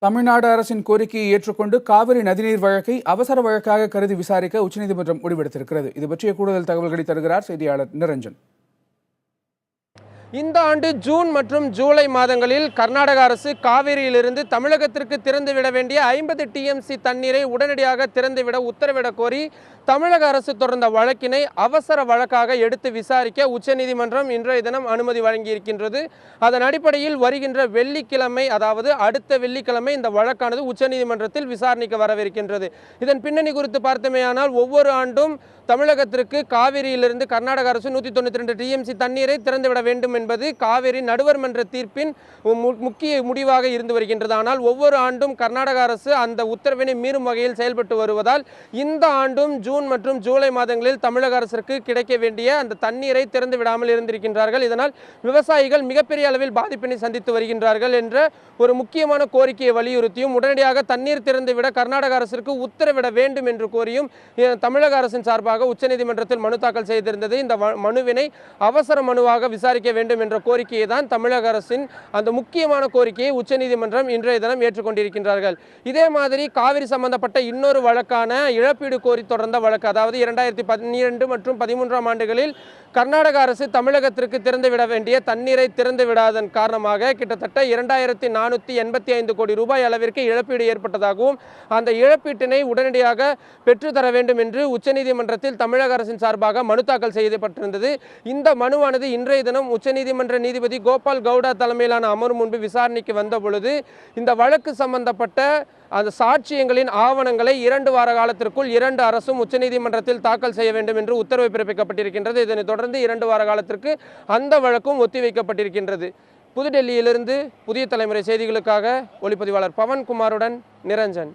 தமிழ்நாடு அரசின் கோரிக்கையை ஏற்றுக்கொண்டு காவிரி நதிநீர் வழக்கை அவசர வழக்காக கருதி விசாரிக்க உச்சநீதிமன்றம் முடிவெடுத்திருக்கிறது. இது பற்றிய கூடுதல் தகவல்களை தருகிறார் செய்தியாளர் நிரஞ்சன். இந்த ஆண்டு ஜூன் மற்றும் ஜூலை மாதங்களில் கர்நாடக அரசு காவிரியிலிருந்து தமிழகத்திற்கு திறந்துவிட வேண்டிய 50 டிஎம்சி தண்ணீரை உடனடியாக திறந்துவிட உத்தரவிட கோரி தமிழக அரசு தொடர்ந்த வழக்கினை அவசர வழக்காக எடுத்து விசாரிக்க உச்சநீதிமன்றம் இன்றைய தினம் அனுமதி வழங்கியிருக்கின்றது. அதன் அடிப்படையில் வருகின்ற வெள்ளிக்கிழமை, அதாவது அடுத்த வெள்ளிக்கிழமை இந்த வழக்கானது உச்சநீதிமன்றத்தில் விசாரணைக்கு வரவிருக்கின்றது. இதன் பின்னணி குறித்து பார்த்தமையானால் ஒவ்வொரு ஆண்டும் தமிழகத்திற்கு காவிரியிலிருந்து கர்நாடக அரசு 192 டிஎம்சி தண்ணீரை திறந்துவிட வேண்டும் என்பது காவிரி நடுவர் மன்ற தீர்ப்பின் முக்கிய முடிவாக இருந்து வருகின்றது. ஆனால் ஒவ்வொரு ஆண்டும் கர்நாடக அரசு அந்த உத்தரவினை மீறும் வகையில் செயல்பட்டு வருவதால் இந்த ஆண்டும் ஜூன் மற்றும் ஜூலை மாதங்களில் தமிழக அரசுக்கு கிடைக்க வேண்டிய அந்த தண்ணீரை திறந்து விடாமல் இருந்திருக்கின்றார்கள். இதனால் விவசாயிகள் மிகப்பெரிய அளவில் பாதிப்பினை சந்தித்து வருகின்றார்கள் என்ற ஒரு முக்கியமான கோரிக்கையை வலியுறுத்தியும் உடனடியாக தண்ணீர் திறந்துவிட கர்நாடக அரசுக்கு உத்தரவிட வேண்டும் என்று கோரியும் தமிழக அரசின் சார்பாக உச்சநீதிமன்றத்தில் மனு தாக்கல் செய்திருந்தது. இந்த மனுவினை அவசர மனுவாக விசாரிக்க வேண்டும் என்ற கோரிக்கையை தான் தமிழக அரசின் அந்த முக்கியமான கோரிக்கையை உச்சநீதிமன்றம் இன்றைய தினம் ஏற்றுக்கொண்டிருக்கின்றார்கள். இதே மாதிரி காவிரி சம்பந்தப்பட்ட இன்னொரு வழக்கான இழப்பீடு கோரி தொடர்ந்த வழக்கு, அதாவது 2012 மற்றும் 13ஆம் ஆண்டுகளில் கர்நாடக அரசு தமிழகத்திற்கு திறந்துவிட வேண்டிய தண்ணீரை திறந்து விடாதன் காரணமாக கிட்டத்தட்ட 2485 கோடி ரூபாய் அளவிற்கு இழப்பீடு ஏற்பட்டதாகவும் அந்த இழப்பீட்டினை உடனடியாக பெற்றுத்தர வேண்டும் என்று உச்சநீதிமன்றத்தில் தமிழக அரசின் சார்பாக மனு தாக்கல் செய்யப்பட்டிருந்தது. இந்த மனுவானது இன்றைய தினம் உச்சநீதிமன்ற நீதிபதி கோபால் கவுடா தலைமையிலான அமர்வு முன்பு விசாரணைக்கு வந்த பொழுது இந்த வழக்கு சம்பந்தப்பட்ட அந்த சாட்சியங்களின் ஆவணங்களை 2 வார காலத்திற்குள் 2 அரசும் உச்சநீதிமன்றத்தில் தாக்கல் செய்ய வேண்டும் என்று உத்தரவு பிறப்பிக்கப்பட்டிருக்கின்றது. இதனைத் தொடர்ந்து 2 வார காலத்திற்கு அந்த வழக்கும் ஒத்திவைக்கப்பட்டிருக்கின்றது. புதுடெல்லியிலிருந்து புதிய தலைமுறை செய்திகளுக்காக ஒளிப்பதிவாளர் பவன்குமாருடன் நிரஞ்சன்.